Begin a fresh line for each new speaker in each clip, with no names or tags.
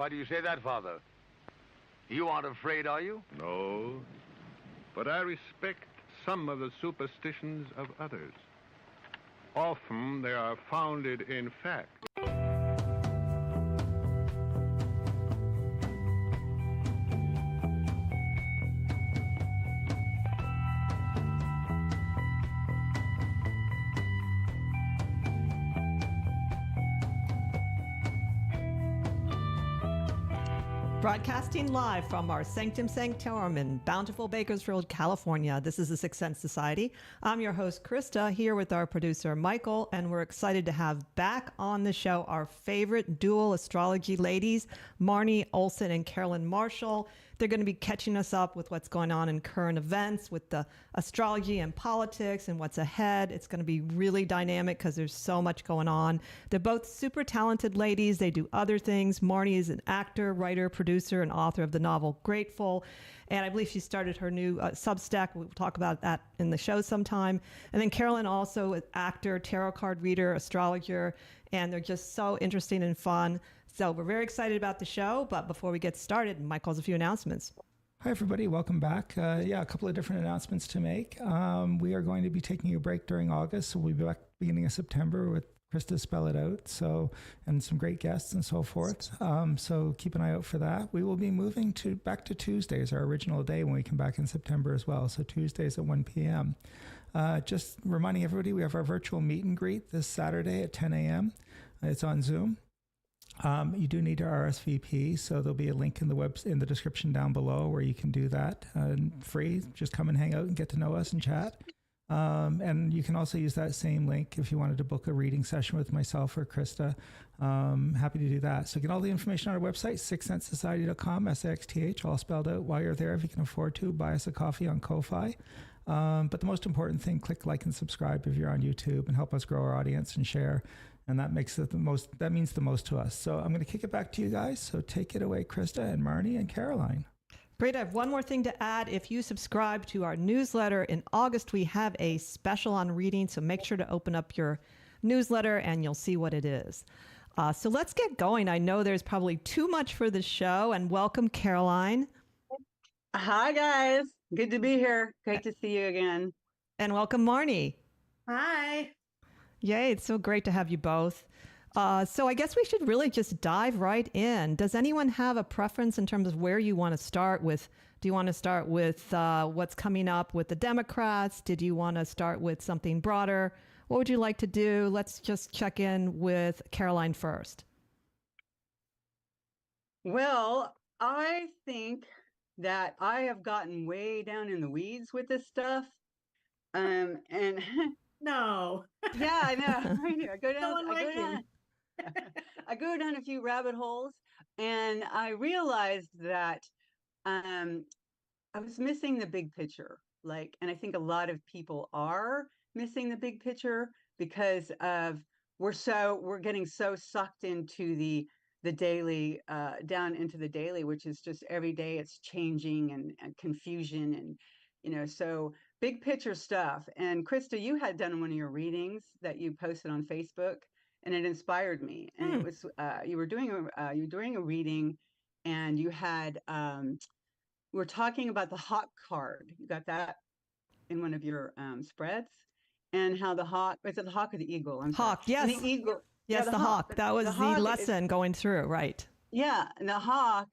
Why do you say that, Father? You aren't afraid, are you?
No, but I respect some of the superstitions of others. Often they are founded in fact.
Broadcasting live from our Sanctum Sanctorum in bountiful Bakersfield, California. This is the Sixth Sense Society. I'm your host, Krista, here with our producer, Michael, and we're excited to have back on the show our favorite dual astrology ladies, Marnie Olson and Carolyn Marshall. They're going to be catching us up with what's going on in current events with the astrology and politics and what's ahead. It's going to be really dynamic because there's so much going on. They're both super talented ladies. They do other things. Marnie is an actor, writer, producer, and author of the novel Grateful. And I believe she started her new Substack. We'll talk about that in the show sometime. And then Carolyn also an actor, tarot card reader, astrologer, and they're just so interesting and fun. So we're very excited about the show, but before we get started, Michael has a few announcements.
Hi, everybody. Welcome back. A couple of different announcements to make. We are going to be taking a break during August, so we'll be back beginning of September with Krista Spell It Out, and some great guests and so forth. So keep an eye out for that. We will be moving back to Tuesdays, our original day when we come back in September as well. So Tuesdays at 1 p.m. Just reminding everybody, we have our virtual meet and greet this Saturday at 10 a.m. It's on Zoom. You do need to RSVP, so there'll be a link in the description down below where you can do that free. Just come and hang out and get to know us and chat. And you can also use that same link if you wanted to book a reading session with myself or Krista. Happy to do that. So get all the information on our website, sixthsensesociety.com, SXTH, all spelled out. While you're there, if you can afford to, buy us a coffee on Ko-Fi. But the most important thing, click like and subscribe if you're on YouTube and help us grow our audience and share. And that makes it that means the most to us. So I'm going to kick it back to you guys. So take it away, Krista and Marnie and Caroline.
Great. I have one more thing to add. If you subscribe to our newsletter in August, we have a special on reading. So make sure to open up your newsletter and you'll see what it is. So let's get going. I know there's probably too much for the show, and welcome, Caroline.
Hi, guys. Good to be here. Great to see you again.
And welcome, Marnie.
Hi.
Yay, it's so great to have you both. So I guess we should really just dive right in. Does anyone have a preference in terms of where you want to start with? Do you want to start with what's coming up with the Democrats? Did you want to start with something broader? What would you like to do? Let's just check in with Caroline first.
Well, I think that I have gotten way down in the weeds with this stuff. And
No.
yeah, I know. I go down.
Someone like you.
I go down a few rabbit holes, and I realized that I was missing the big picture. And I think a lot of people are missing the big picture because we're getting so sucked into the daily, down into the daily, which is just every day it's changing and confusion and so big picture stuff. And Krista, you had done one of your readings that you posted on Facebook, and it inspired me. And it was you were doing a reading, and you had we were talking about the hawk card. You got that in one of your spreads, and how the hawk, is it the hawk or the eagle?
Hawk, yes.
And the eagle.
Yes, the hawk. That was the lesson going through, right?
Yeah, and the hawk,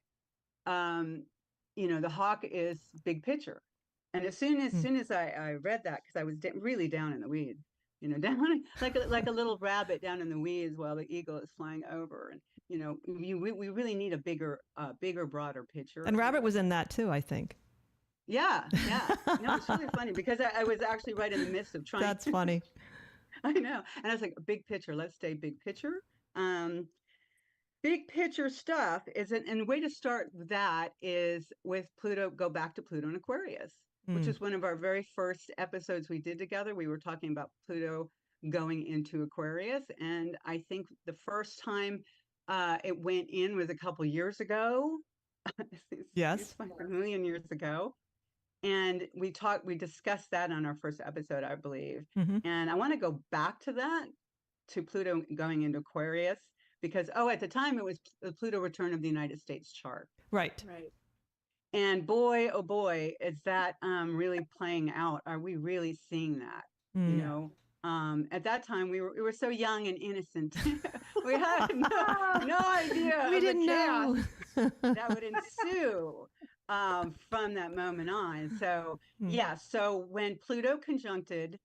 the hawk is big picture. And as soon as I read that, because I was really down in the weeds, down like a little rabbit down in the weeds while the eagle is flying over, and we really need a bigger, broader picture.
And rabbit was in that too, I think.
Yeah. No, it's really funny because I was actually right in the midst of trying.
That's funny.
I know, and I was like, big picture. Let's stay big picture. Big picture stuff is, and the way to start that is with Pluto. Go back to Pluto and Aquarius, which is one of our very first episodes we did together. We were talking about Pluto going into Aquarius. And I think the first time it went in was a couple years ago.
Yes.
It's like a million years ago. And we discussed that on our first episode, I believe. And I want to go back to that, to Pluto going into Aquarius, because, at the time it was the Pluto return of the United States chart.
Right.
Right.
And boy, oh boy, is that really playing out. Are we really seeing that? You know, at that time we were so young and innocent. We had no idea
We
of
didn't
the chaos
know.
that would ensue from that moment on. So yeah, so when Pluto conjuncted,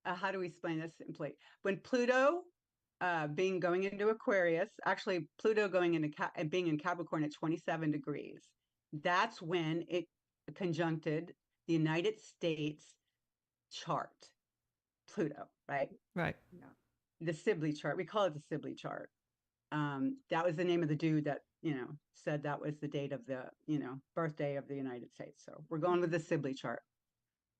how do we explain this simply? When Pluto going into Aquarius, actually Pluto going into being in Capricorn at 27 degrees, that's when it conjuncted the United States chart, Pluto, right?
Right.
Yeah. The Sibley chart. We call it the Sibley chart. That was the name of the dude that, said that was the date of the, birthday of the United States. So we're going with the Sibley chart.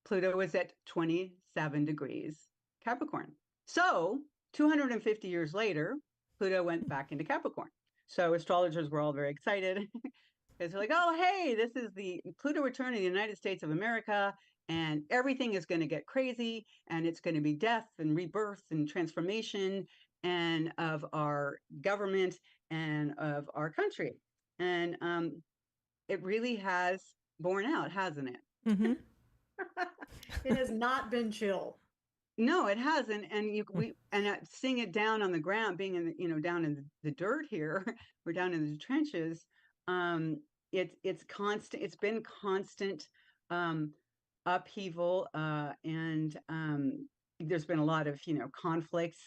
Pluto was at 27 degrees Capricorn. So 250 years later, Pluto went back into Capricorn. So astrologers were all very excited because they're like, oh, hey, this is the Pluto return in the United States of America, and everything is going to get crazy, and it's going to be death and rebirth and transformation and of our government and of our country. And it really has borne out, hasn't it?
Mm-hmm.
It has not been chill.
No, it hasn't. And seeing it down on the ground, being in down in the dirt here, we're down in the trenches. It's constant. It's been constant upheaval, and there's been a lot of conflicts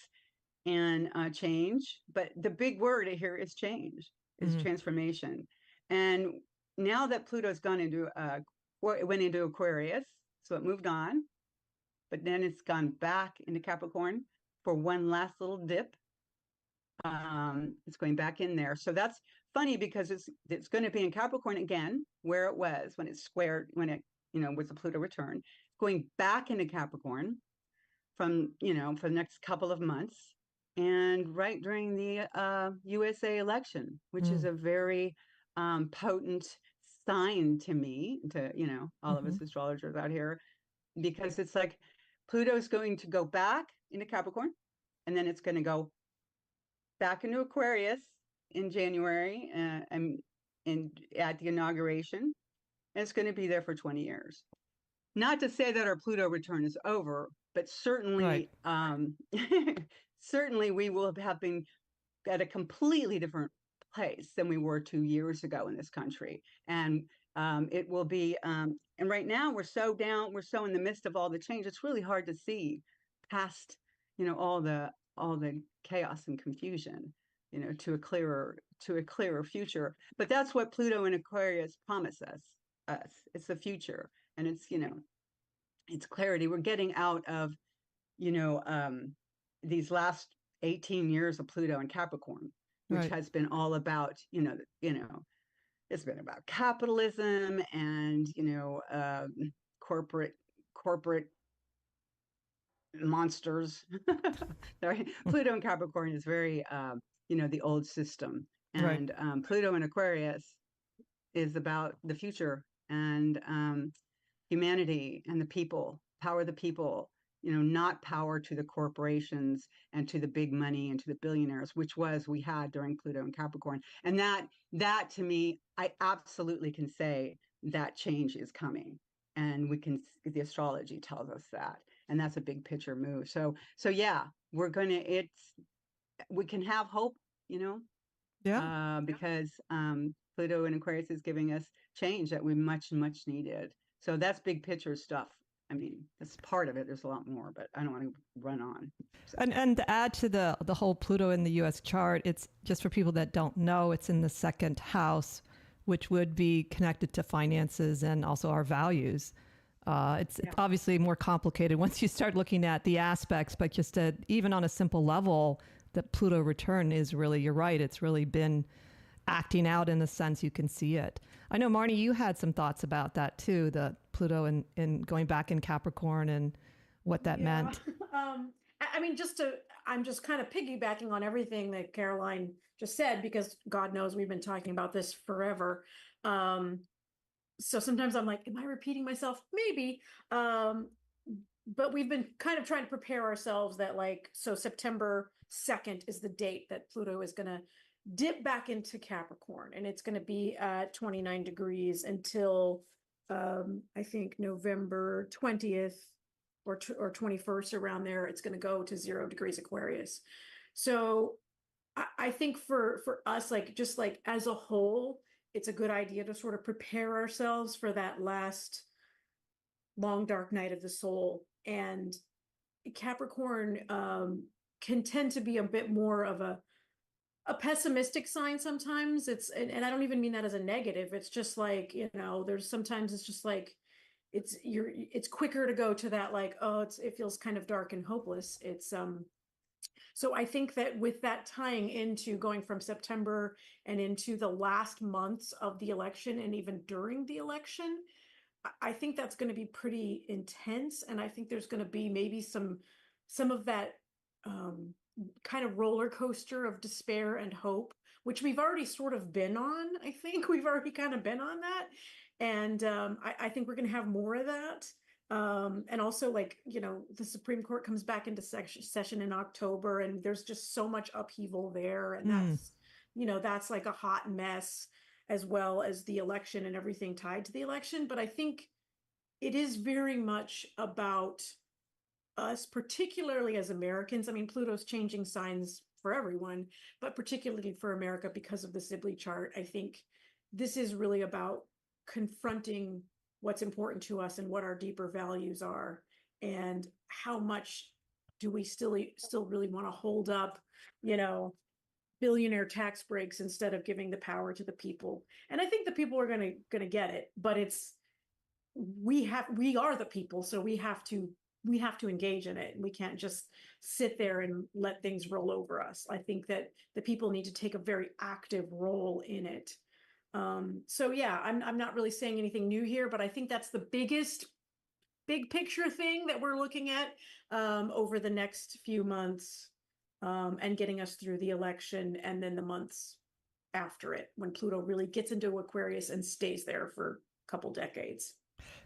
and change. But the big word here is change, is transformation. And now that Pluto's gone into it went into Aquarius, so it moved on. But then it's gone back into Capricorn for one last little dip. It's going back in there. So that's funny because it's going to be in Capricorn again, where it was when it was the Pluto return, going back into Capricorn for the next couple of months, and right during the USA election, which is a very potent sign to me, to all of us astrologers out here, because it's like Pluto is going to go back into Capricorn, and then it's going to go back into Aquarius in January, and at the inauguration, and it's going to be there for 20 years. Not to say that our Pluto return is over, but certainly, certainly we will have been at a completely different place than we were 2 years ago in this country, and it will be. And right now we're so in the midst of all the change. It's really hard to see past, all the chaos and confusion, to a clearer future. But that's what Pluto and Aquarius promise us. It's the future, and it's it's clarity. We're getting out of these last 18 years of Pluto and Capricorn, which has been all about it's been about capitalism and corporate monsters. Sorry. Pluto and Capricorn is very the old system, and Pluto and Aquarius is about the future and humanity and the people, power the people, not power to the corporations and to the big money and to the billionaires, which we had during Pluto and Capricorn. And that to me, I absolutely can say that change is coming. And the astrology tells us that. And that's a big picture move. So yeah, we can have hope, because Pluto and Aquarius is giving us change that we much, much needed. So that's big picture stuff. I mean, that's part of it. There's a lot more, but I don't want to run on. So.
And to add to the whole Pluto in the U.S. chart, it's just for people that don't know, it's in the second house, which would be connected to finances and also our values. It's obviously more complicated once you start looking at the aspects, but just even on a simple level, the Pluto return is really, you're right, it's really been acting out in the sense you can see it. I know, Marnie, you had some thoughts about that too, the Pluto and going back in Capricorn and what that meant.
I mean, I'm just kind of piggybacking on everything that Caroline just said, because God knows we've been talking about this forever. So sometimes I'm like, am I repeating myself? Maybe. But we've been kind of trying to prepare ourselves that so September 2nd is the date that Pluto is going to dip back into Capricorn, and it's going to be at 29 degrees until I think November 20th or 21st, around there. It's going to go to 0 degrees Aquarius. So I think for us, like, just like as a whole, it's a good idea to sort of prepare ourselves for that last long dark night of the soul. And Capricorn can tend to be a bit more of a pessimistic sign sometimes. And I don't even mean that as a negative. It's just like, there's sometimes it's just like it's quicker to go to that, like, oh, it feels kind of dark and hopeless. So I think that with that tying into going from September and into the last months of the election and even during the election, I think that's going to be pretty intense. And I think there's going to be maybe some of that kind of roller coaster of despair and hope, which we've already sort of been on. I think we've already kind of been on that. And I think we're going to have more of that. And also, like, the Supreme Court comes back into session in October, and there's just so much upheaval there. And that's like a hot mess, as well as the election and everything tied to the election. But I think it is very much about us, particularly as Americans. I mean, Pluto's changing signs for everyone, but particularly for America because of the Sibley chart. I think this is really about confronting what's important to us and what our deeper values are, and how much do we still really want to hold up, billionaire tax breaks instead of giving the power to the people. And I think the people are going to get it, but we are the people, so we have to engage in it. We can't just sit there and let things roll over us. I think that the people need to take a very active role in it. So yeah, I'm not really saying anything new here, but I think that's the big picture thing that we're looking at over the next few months, and getting us through the election, and then the months after it, when Pluto really gets into Aquarius and stays there for a couple decades.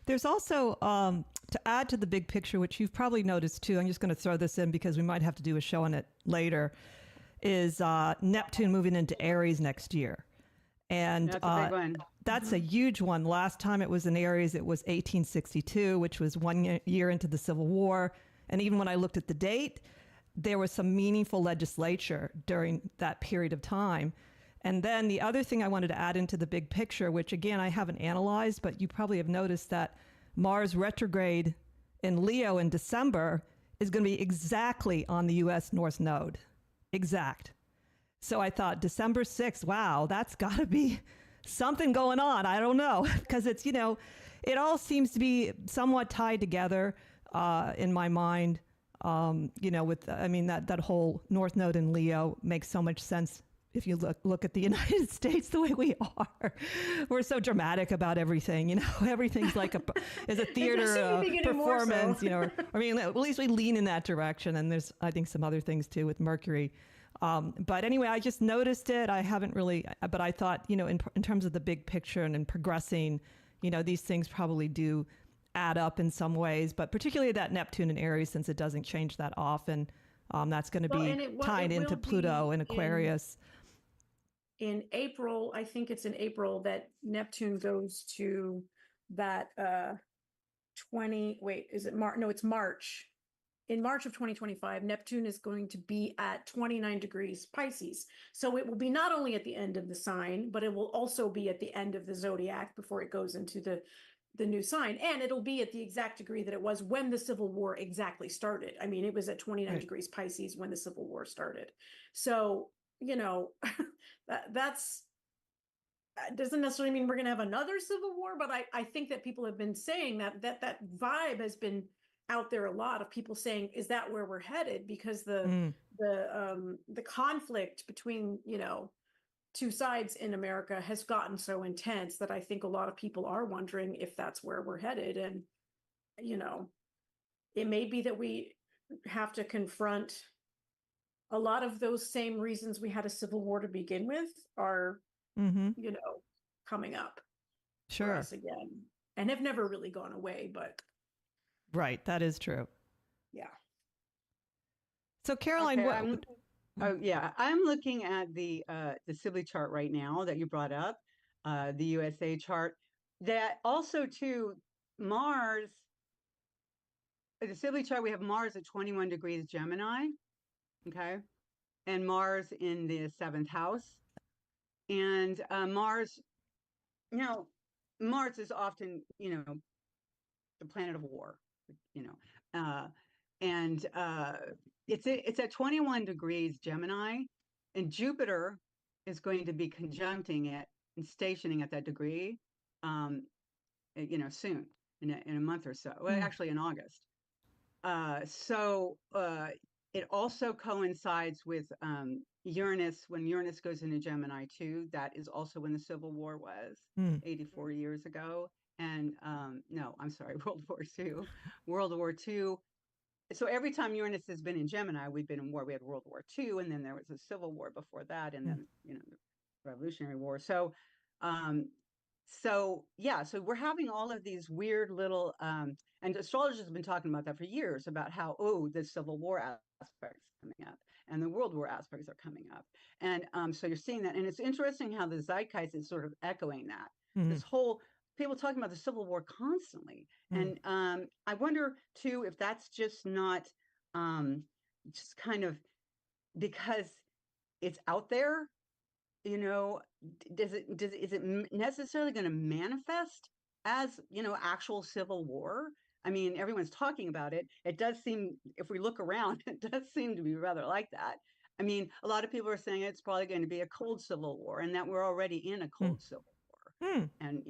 There's also, to add to the big picture, which you've probably noticed too, I'm just going to throw this in because we might have to do a show on it later, is Neptune moving into Aries next year. And
that's a big one.
That's a huge one. Last time it was in Aries, it was 1862, which was 1 year into the Civil War. And even when I looked at the date, there was some meaningful legislature during that period of time. And then the other thing I wanted to add into the big picture, which again, I haven't analyzed, but you probably have noticed that Mars retrograde in Leo in December is going to be exactly on the US North Node. Exact. So I thought December 6th, wow, that's got to be something going on. I don't know, because it's, it all seems to be somewhat tied together in my mind. That whole North Node in Leo makes so much sense. If you look at the United States the way we are, we're so dramatic about everything. Everything's like is a theater performance. So. At least we lean in that direction. And there's, I think, some other things too with Mercury. But anyway, I just noticed it. I haven't really, but I thought, in terms of the big picture and in progressing, these things probably do add up in some ways. But particularly that Neptune in Aries, since it doesn't change that often, that's going to be tied into Pluto and Aquarius.
In April, I think it's in April that Neptune goes to that it's March. In March of 2025, Neptune is going to be at 29 degrees Pisces. So it will be not only at the end of the sign, but it will also be at the end of the zodiac before it goes into the new sign. And it'll be at the exact degree that it was when the Civil War exactly started. I mean, it was at 29 degrees Pisces when the Civil War started. So, that's doesn't necessarily mean we're going to have another Civil War, but I think that people have been saying that vibe has been out there a lot of people saying, is that where we're headed? Because the conflict between, two sides in America has gotten so intense that I think a lot of people are wondering if that's where we're headed. And, it may be that we have to confront a lot of those same reasons we had a Civil War to begin with are, coming up for us again, and have never really gone away, but.
Right. That is true.
Yeah.
So Caroline,
Oh yeah, I'm looking at the Sibley chart right now that you brought up, the USA chart. That also too, Mars, the Sibley chart, we have Mars at 21 degrees Gemini, okay, and Mars in the seventh house, and Mars. Now, Mars is often, the planet of war, you know, and it's at 21 degrees Gemini, and Jupiter is going to be conjuncting it and stationing at that degree, soon in a month or so. Well, actually in August. So it also coincides with Uranus. When Uranus goes into Gemini too, that is also when the Civil War was 84 years ago. And no, I'm sorry, World War II. World War II. So every time Uranus has been in Gemini, we've been in war. We had World War II, and then there was a Civil War before that, and then the Revolutionary War. So we're having all of these weird little and astrologers have been talking about that for years, about how the Civil War aspects coming up and the World War aspects are coming up, and so you're seeing that, and it's interesting how the zeitgeist is sort of echoing that. This whole people talking about the Civil War constantly, and I wonder too if that's just not just kind of because it's out there. Is it necessarily going to manifest as actual civil war? I mean, everyone's talking about it. It does seem, if we look around, it does seem to be rather like that. I mean, a lot of people are saying it's probably going to be a cold civil war, and that we're already in a cold civil war. And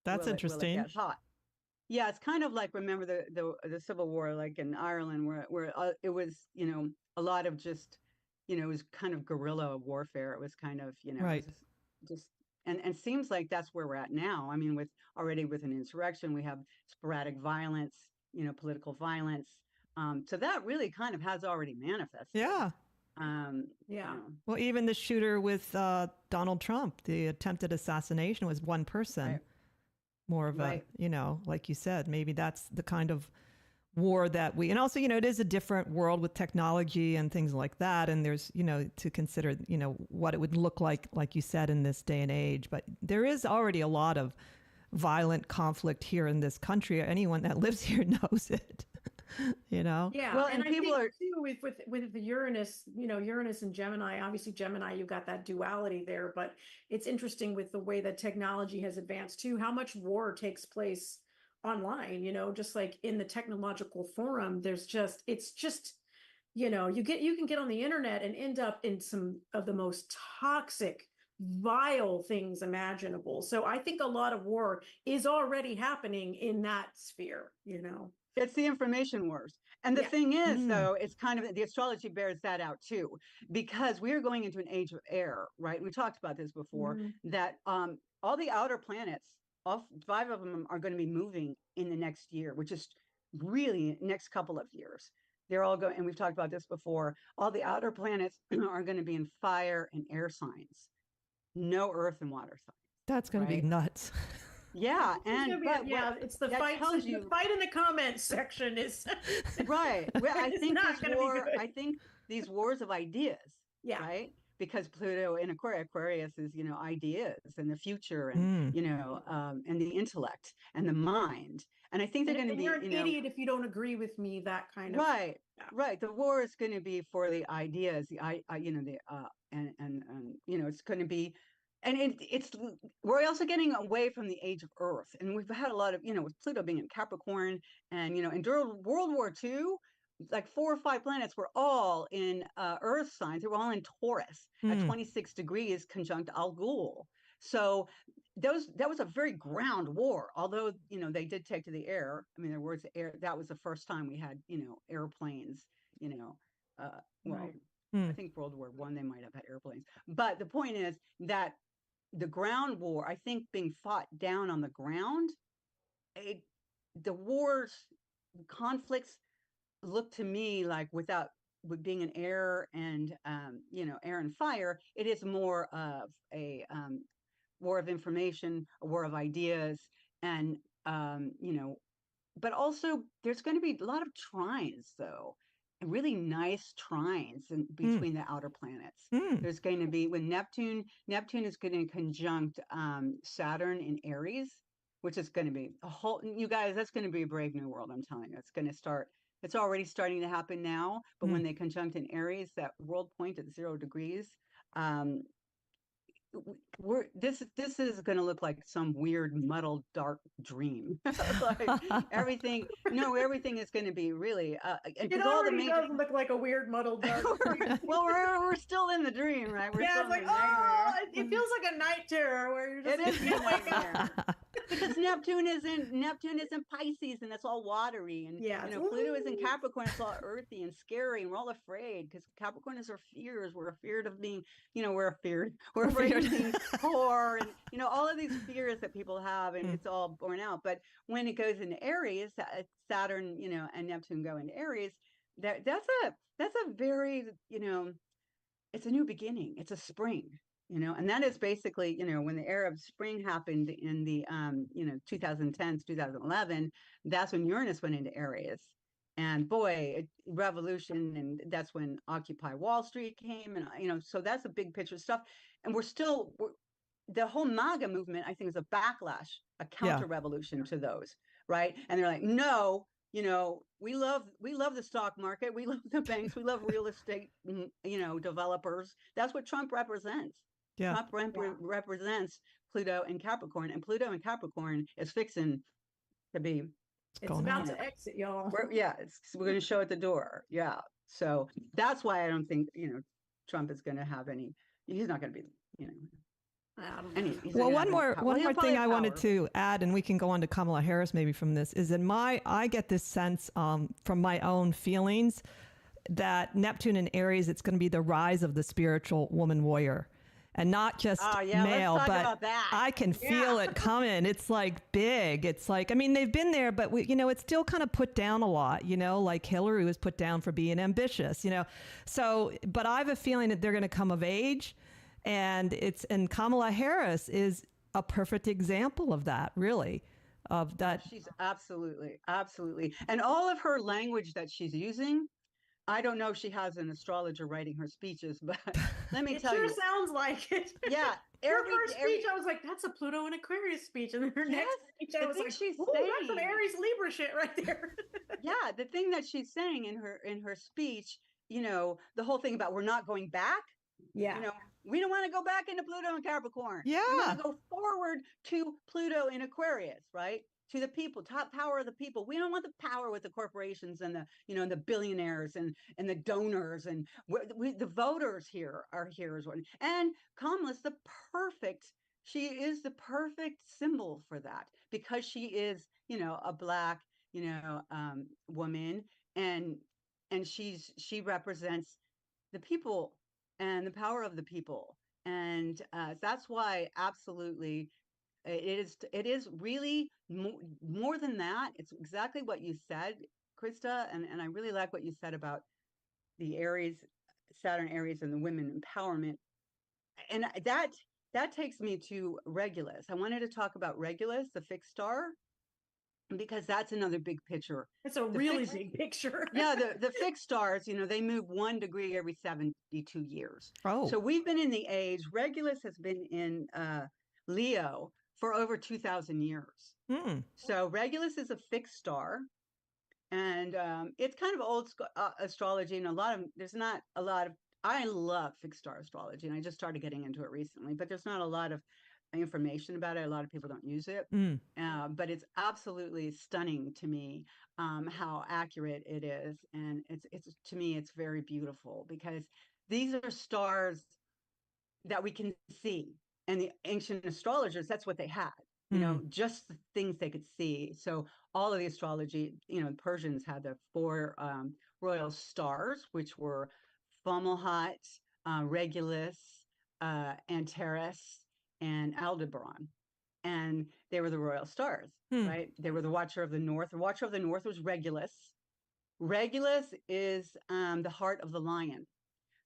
that's interesting.
Will it get hot? Yeah, it's kind of like, remember the Civil War, like in Ireland, where it was a lot of just it was kind of guerrilla warfare. It was kind of
right.
just and seems like that's where we're at now. I mean, with an insurrection, we have sporadic violence, political violence. So that really kind of has already manifested.
Yeah. Well, even the shooter with Donald Trump, the attempted assassination was one person.
Right.
More of a, like you said, maybe that's the kind of war that and also, it is a different world with technology and things like that. And there's, to consider, what it would look like you said, in this day and age. But there is already a lot of violent conflict here in this country. Anyone that lives here knows it.
Yeah.
Well,
and
people
I think too, with the Uranus, Uranus and Gemini, obviously Gemini, you've got that duality there, but it's interesting with the way that technology has advanced too, how much war takes place online, just like in the technological forum, it's just, you can get on the internet and end up in some of the most toxic, vile things imaginable. So I think a lot of war is already happening in that sphere,
It's the information wars. And the thing is, though, it's kind of, the astrology bears that out too, because we are going into an age of air, right? We talked about this before, that all the outer planets, all 5 of them are going to be moving in the next year, which is really next couple of years. They're all going, and we've talked about this before, all the outer planets are going to be in fire and air signs, no earth and water signs.
That's going to be nuts.
Yeah,
it's the fight. The fight in the comments section is
right. Well, I think these wars of ideas. Yeah. Right. Because Pluto in Aquarius is ideas and the future and and the intellect and the mind. And I think they're going to be
you're an idiot if you don't agree with me. That kind of
right. The war is going to be for the ideas. It's going to be. And we're also getting away from the age of Earth, and we've had a lot of with Pluto being in Capricorn, and and during World War II, like 4 or 5 planets were all in Earth signs. They were all in Taurus at 26 degrees conjunct Al Ghul. So that was a very ground war. Although they did take to the air. I mean, there was air. That was the first time we had airplanes. I think World War I they might have had airplanes. But the point is that the ground war, I think, being fought down on the ground, the wars, conflicts look to me like with being an air and air and fire, it is more of a war of information, a war of ideas, and but also there's going to be a lot of trines though. really nice trines between the outer planets. There's going to be, when Neptune is going to conjunct Saturn in Aries, which is going to be a whole, you guys, that's going to be a brave new world. I'm telling you, it's going to start. It's already starting to happen now, but when they conjunct in Aries, that world point at 0 degrees, this is going to look like some weird muddled dark dream. Like everything is going to be really
it already does look like a weird muddled dark dream.
Well, we're still in the dream, right? We're still
it's like, oh, it feels like a night terror where you're just
can't wake up. Because Neptune is in Pisces, and it's all watery, and Pluto is in Capricorn, it's all earthy and scary, and we're all afraid because Capricorn is our fears. We're afraid of being, we're afraid of being poor, and all of these fears that people have, and it's all borne out. But when it goes into Aries, Saturn, and Neptune go into Aries, that's a very, it's a new beginning. It's a spring. And that is basically, when the Arab Spring happened in the, 2010s, 2011, that's when Uranus went into Aries. And boy, revolution, and that's when Occupy Wall Street came. And, so that's a big picture stuff. And the whole MAGA movement, I think, is a backlash, a counter-revolution to those, right? And they're like, no, we love the stock market. We love the banks. We love real estate, developers. That's what Trump represents. Yeah. Trump represents Pluto and Capricorn, and Pluto and Capricorn is fixing to be.
It's about to exit, y'all.
We're going to show at the door. Yeah. So that's why I don't think, Trump is going to have any. He's not going to be,
Well, one more thing I wanted to add, and we can go on to Kamala Harris maybe from this, is that I get this sense from my own feelings that Neptune in Aries, it's going to be the rise of the spiritual woman warrior. And not just male, but I can feel it coming. It's like big. It's like, I mean, they've been there, but it's still kind of put down a lot, like Hillary was put down for being ambitious, So, but I have a feeling that they're going to come of age, and Kamala Harris is a perfect example of that, really, of that.
She's absolutely. And all of her language that she's using, I don't know if she has an astrologer writing her speeches, but let me tell you.
It sure sounds like it.
Yeah.
Her first speech, I was like, that's a Pluto and Aquarius speech. And then her next speech, I was like, that's some Aries Libra shit right there.
Yeah. The thing that she's saying in her speech, the whole thing about we're not going back.
Yeah.
We don't want to go back into Pluto and Capricorn.
Yeah.
We want to go forward to Pluto in Aquarius, right? To the people, top power of the people. We don't want the power with the corporations and the billionaires and the donors, and the voters here are here as well. And Kamala's she is the perfect symbol for that, because she is, a Black, woman, and she represents the people and the power of the people. And that's why absolutely it is really more than that. It's exactly what you said, Krista, and I really like what you said about the Aries, Saturn Aries, and the women empowerment. And that takes me to Regulus. I wanted to talk about Regulus, the fixed star, because that's another big picture.
It's a really big picture.
Yeah, the fixed stars, they move 1 degree every 72 years.
Oh.
So we've been in the age. Regulus has been in Leo for over 2,000 years. So Regulus is a fixed star, and it's kind of old astrology, and there's not a lot of, I love fixed star astrology, and I just started getting into it recently, but there's not a lot of information about it. A lot of people don't use it, but it's absolutely stunning to me how accurate it is, and it's to me it's very beautiful, because these are stars that we can see. And the ancient astrologers, that's what they had, just the things they could see. So all of the astrology, Persians had the 4 royal stars, which were Fomalhaut, Regulus, Antares, and Aldebaran. And they were the royal stars, right? They were the Watcher of the North. The Watcher of the North was Regulus. Regulus is the heart of the lion.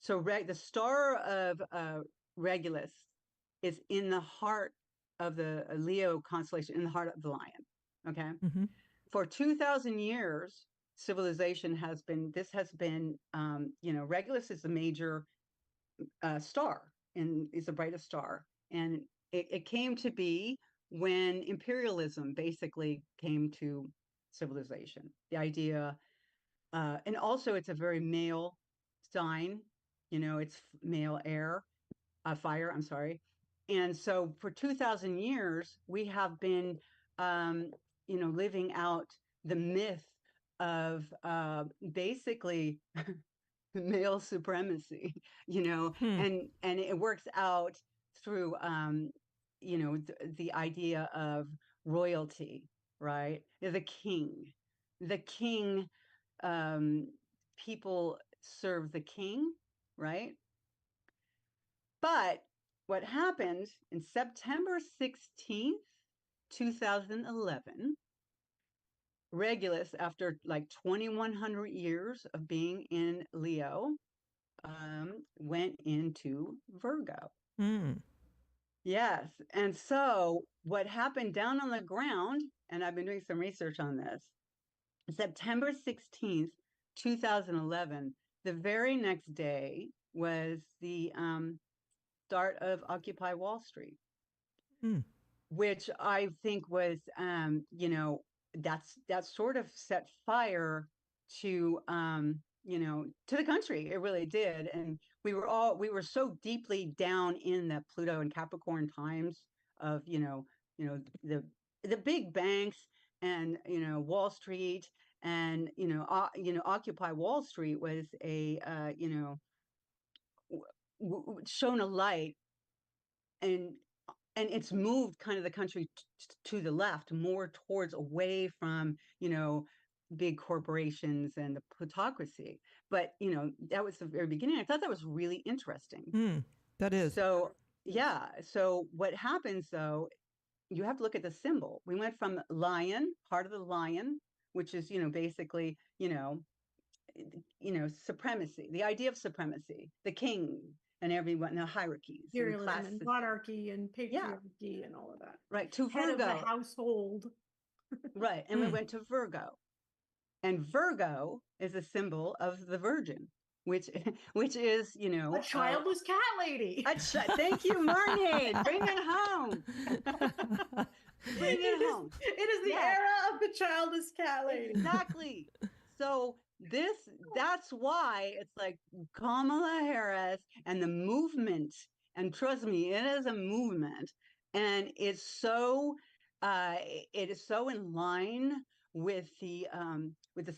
So the star of Regulus is in the heart of the Leo constellation, in the heart of the lion. Okay. For 2,000 years, civilization has been, Regulus is the major star, and is the brightest star. And it came to be when imperialism basically came to civilization. The idea, and also it's a very male sign, it's male air, fire, I'm sorry. And so for 2,000 years, we have been, living out the myth of basically male supremacy, and it works out through, the idea of royalty, right? The king, people serve the king, right? But what happened in September 16th, 2011, Regulus, after like 2,100 years of being in Leo, went into Virgo. Yes. And so what happened down on the ground, and I've been doing some research on this, September 16th, 2011, the very next day was the start of Occupy Wall Street, which I think was, that sort of set fire to, to the country. It really did. And we were so deeply down in the Pluto and Capricorn times of, the big banks and, Wall Street, and, Occupy Wall Street was a, shown a light, and it's moved kind of the country to the left, more towards away from, big corporations and the plutocracy. But, that was the very beginning. I thought that was really interesting.
That is.
So, yeah. So what happens, though, you have to look at the symbol. We went from lion, heart of the lion, which is, basically, supremacy, the idea of supremacy, the king, and everyone, the hierarchies,
imperialism and monarchy and patriarchy and all of that.
Right, to
Head
Virgo.
of the household.
Right, and we went to Virgo. And Virgo is a symbol of the Virgin, which is,
a childless cat lady.
Thank you, Marnie. Bring it home. Bring it home.
It is the era of the childless cat lady.
Exactly. So that's why it's like Kamala Harris and the movement, and trust me, it is a movement, and it is so in line with the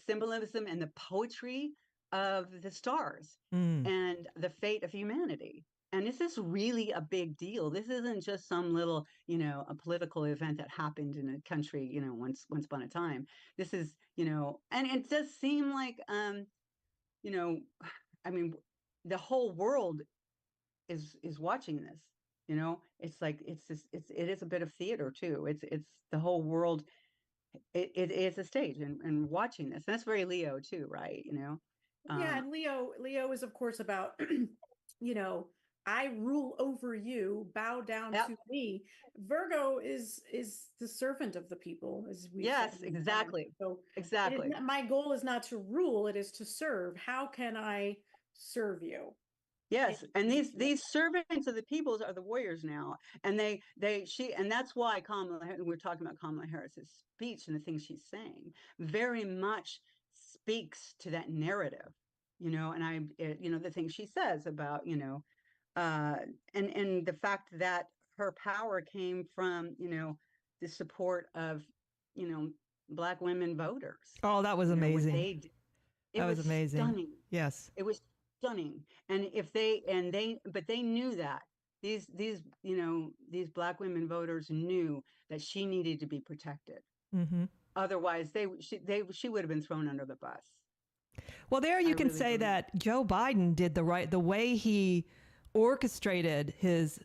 symbolism and the poetry of the stars and the fate of humanity. And this is really a big deal. This isn't just some little, a political event that happened in a country, once upon a time. This is, and it does seem like, I mean, the whole world is watching this. It's like it is a bit of theater too. It's the whole world. It is a stage, and watching this. And that's very Leo too, right?
Yeah, and Leo is of course about, I rule over you, bow down to me. Virgo is the servant of the people, as we
yes,
said.
exactly.
So
exactly.
My goal is not to rule; it is to serve. How can I serve you?
Yes, and these servants of the peoples are the warriors now, and and that's why we're talking about Kamala Harris's speech and the things she's saying very much speaks to that narrative, and the things she says about, and the fact that her power came from, the support of, Black women voters.
Oh, that was amazing.
That was amazing. Stunning.
Yes.
It was stunning. And but they knew that these Black women voters knew that she needed to be protected. Otherwise she would have been thrown under the bus.
Well, there you can say that Joe Biden did the way he orchestrated his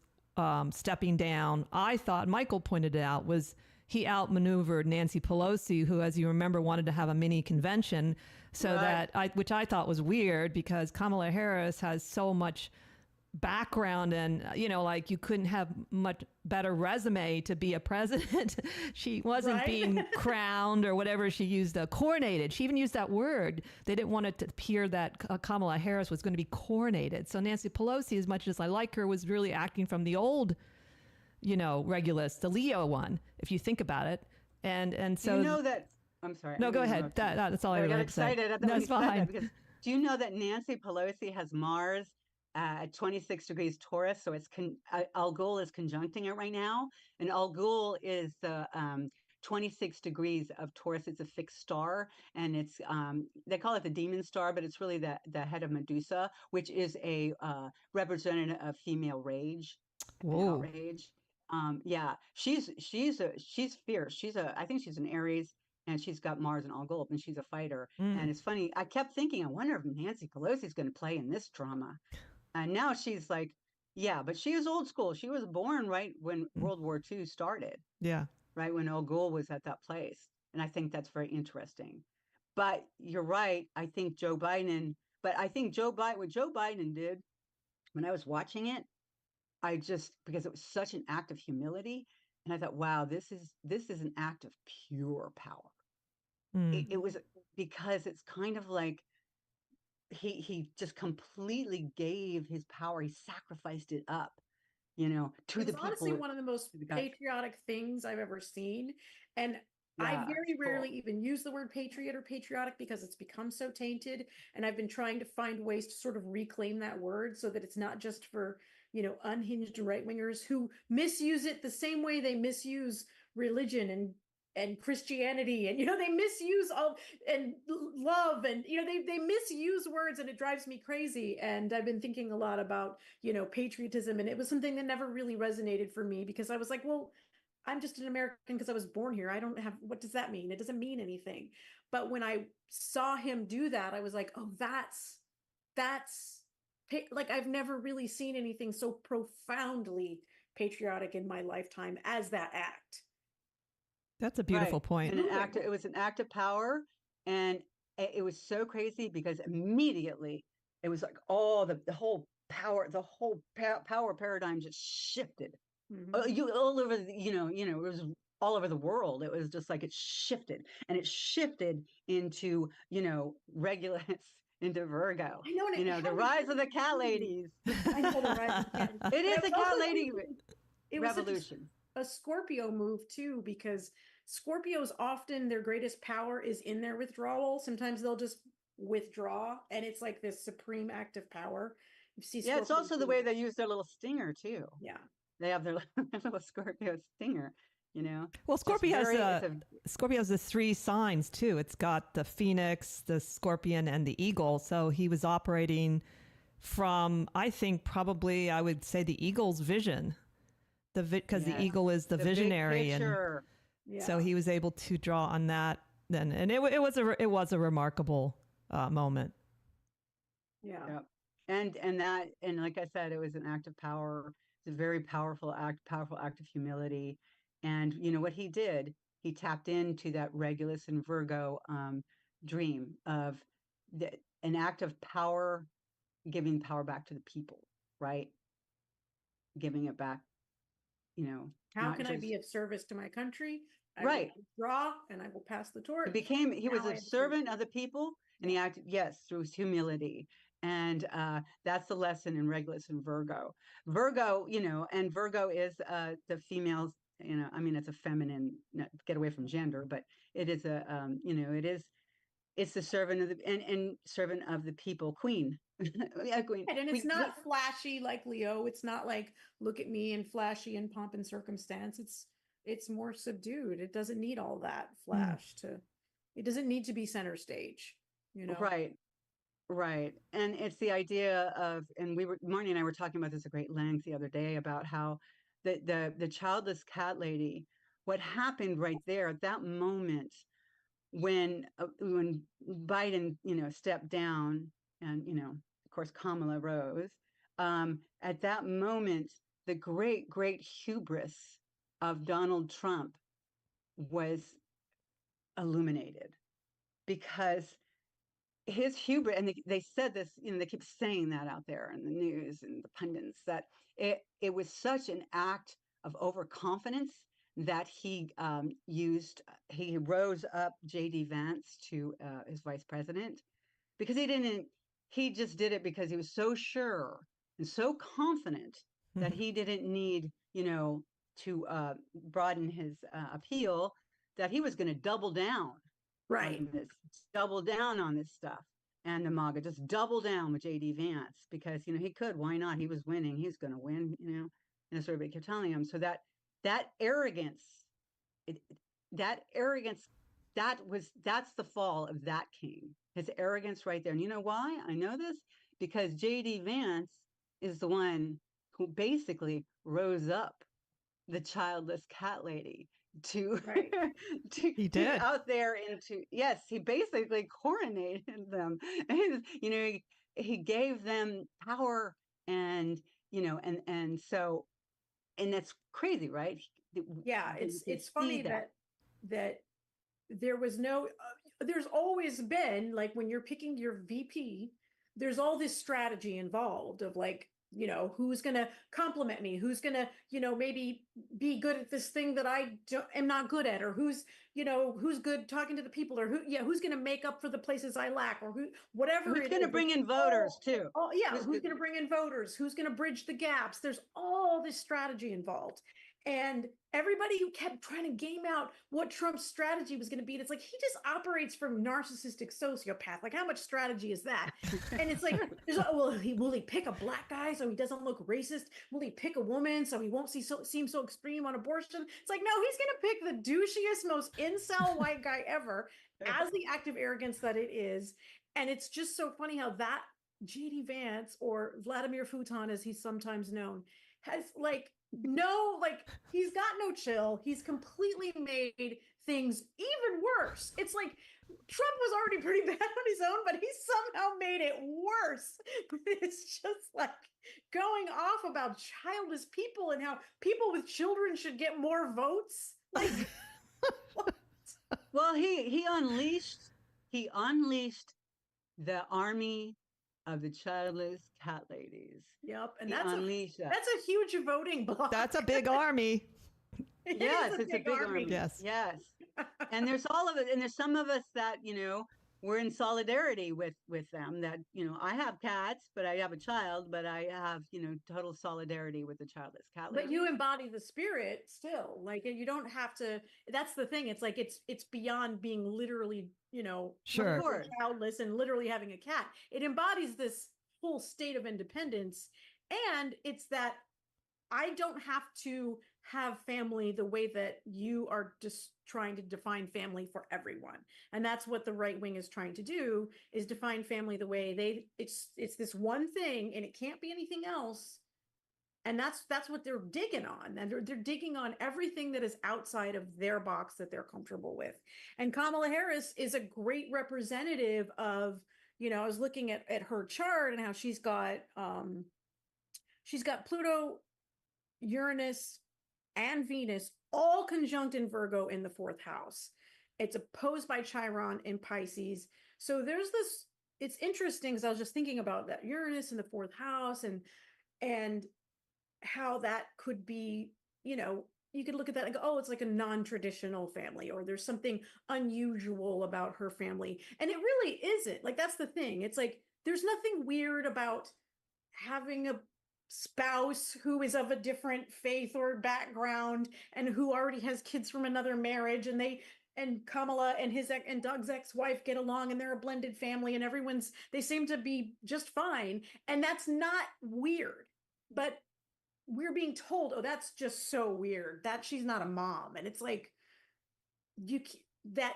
stepping down. I thought, Michael pointed it out, was he outmaneuvered Nancy Pelosi, who, as you remember, wanted to have a mini convention, so which I thought was weird, because Kamala Harris has so much background and, like you couldn't have much better resume to be a president. She wasn't being crowned or whatever. She used coronated. She even used that word. They didn't want it to appear that Kamala Harris was going to be coronated. So Nancy Pelosi, as much as I like her, was really acting from the old, Regulus, the Leo one, if you think about it. And so
that, I'm sorry.
No, go ahead. That's all I really
got
had to say.
excited.
That's fine.
Because do you know that Nancy Pelosi has Mars at 26 degrees Taurus? So it's Al Ghul is conjuncting it right now, and Al Ghul is the 26 degrees of Taurus. It's a fixed star, and it's they call it the demon star, but it's really the head of Medusa, which is a representative of female rage, and outrage. Yeah, she's fierce. I think she's an Aries. And she's got Mars and Al Ghul, and she's a fighter. And it's funny. I kept thinking, I wonder if Nancy Pelosi is going to play in this drama. And now she's like, yeah, but she is old school. She was born right when World War II started.
Yeah. Right
when Al Ghul was at that place. And I think that's very interesting. But you're right. I think what Joe Biden did, when I was watching it, because it was such an act of humility. And I thought, wow, this is an act of pure power. It was, because it's kind of like he just completely gave his power. He sacrificed it up, to the people. It's
honestly one of the most patriotic things I've ever seen. And I very rarely even use the word patriot or patriotic because it's become so tainted. And I've been trying to find ways to sort of reclaim that word so that it's not just for, unhinged right-wingers who misuse it the same way they misuse religion and Christianity, and they misuse all and love, and they misuse words, and it drives me crazy. And I've been thinking a lot about patriotism, and it was something that never really resonated for me because I was like, well, I'm just an American because I was born here. I don't have, what does that mean? It doesn't mean anything. But when I saw him do that, I was like, oh, that's like, I've never really seen anything so profoundly patriotic in my lifetime as that act.
That's a beautiful point.
And it was an act of power, and it was so crazy because immediately it was like the whole power paradigm just shifted. All over it was all over the world. It was just like it shifted into Regulus, into Virgo.
I know,
the rise of the cat ladies.
I know the rise of the cat.
It is a cat lady
revolution. A Scorpio move too, because Scorpios often their greatest power is in their withdrawal. Sometimes they'll just withdraw, and it's like this supreme act of power. You see,
it's also the way they use their little stinger too.
Yeah,
they have their little Scorpio stinger.
Well, Scorpio has the 3 signs too. It's got the Phoenix, the Scorpion, and the Eagle. So he was operating from, I think, probably I would say the Eagle's vision. Because the eagle is the visionary, and so he was able to draw on that then, and it was a remarkable moment.
Yeah. And like I said, it was an act of power. It's a very powerful act of humility. And what he did, he tapped into that Regulus and Virgo dream of an act of power, giving power back to the people, right? Giving it back.
How can I be of service to my country? I
will
draw, and I will pass the torch.
He was a servant of the people, and he acted, through humility. And that's the lesson in Regulus and Virgo. Virgo, and Virgo is the females, it's a feminine, get away from gender, but it is it's the servant of and servant of the people, queen. Queen.
And it's not flashy like Leo. It's not like, look at me and flashy and pomp and circumstance. It's more subdued. It doesn't need all that flash it doesn't need to be center stage,
Right. And it's the idea of, and Marnie and I were talking about this at great length the other day about how the childless cat lady, what happened right there at that moment when Biden, stepped down, and, of course, Kamala rose, at that moment, the great hubris of Donald Trump was illuminated, because his hubris, and they said this, they keep saying that out there in the news and the pundits, that it was such an act of overconfidence that he rose up J.D. Vance to his vice president, because he just did it because he was so sure and so confident that he didn't need, to broaden his appeal, that he was going to double down on this stuff. And the MAGA just double down with J.D. Vance, because, he could. Why not? He was winning. He was going to win, and that's what everybody kept telling him. So that arrogance, that's the fall of that king. His arrogance right there. And you know why I know this? Because J.D. Vance is the one who basically rose up the childless cat lady to
He did
out there into, yes, he basically coronated them. And, he gave them power, and so, and that's crazy, right?
Yeah, it's funny that there was no there's always been, like, when you're picking your VP, there's all this strategy involved of, like, who's going to compliment me, who's going to, maybe be good at this thing that I am not good at, or who's good talking to the people, or who's going to make up for the places I lack, or whatever.
Who's going to bring in voters too?
Oh yeah, who's going to bring in voters? Who's going to bridge the gaps? There's all this strategy involved. And everybody who kept trying to game out what Trump's strategy was going to be, and it's like, he just operates from narcissistic sociopath. Like, how much strategy is that? And it's like, will he pick a black guy so he doesn't look racist? Will he pick a woman so he won't seem so extreme on abortion? It's like, no, he's going to pick the douchiest, most incel white guy ever, as the act of arrogance that it is. And it's just so funny how that J.D. Vance, or Vladimir Futon as he's sometimes known, has he's got no chill. He's completely made things even worse. It's like Trump was already pretty bad on his own, but he somehow made it worse. It's just like going off about childless people and how people with children should get more votes. Like, what?
Well, he unleashed the army of the childless cat ladies.
Yep, and that's a huge voting block.
That's a big army.
Yes, it's a big army.
Yes.
And there's all of it, and there's some of us that we're in solidarity with them. That I have cats, but I have a child, but I have total solidarity with the childless cat ladies.
But you embody the spirit still. Like, you don't have to. That's the thing. It's like it's beyond being literally
sure,
childless and literally having a cat. It embodies this whole state of independence, and it's that I don't have to have family the way that you are just trying to define family for everyone. And that's what the right wing is trying to do, is define family the way it's this one thing, and it can't be anything else. And that's what they're digging on. And they're digging on everything that is outside of their box that they're comfortable with. And Kamala Harris is a great representative of, I was looking at her chart and how she's got Pluto, Uranus, and Venus all conjunct in Virgo in the 4th house. It's opposed by Chiron in Pisces. So there's this, it's interesting, because I was just thinking about that Uranus in the 4th house, and how that could be, you could look at that and go, oh, it's like a non-traditional family, or there's something unusual about her family. And it really isn't. Like, that's the thing. It's like, there's nothing weird about having a spouse who is of a different faith or background and who already has kids from another marriage, and Kamala and Doug's ex-wife get along, and they're a blended family, and they seem to be just fine. And that's not weird, but we're being told, oh, that's just so weird that she's not a mom. And it's like, that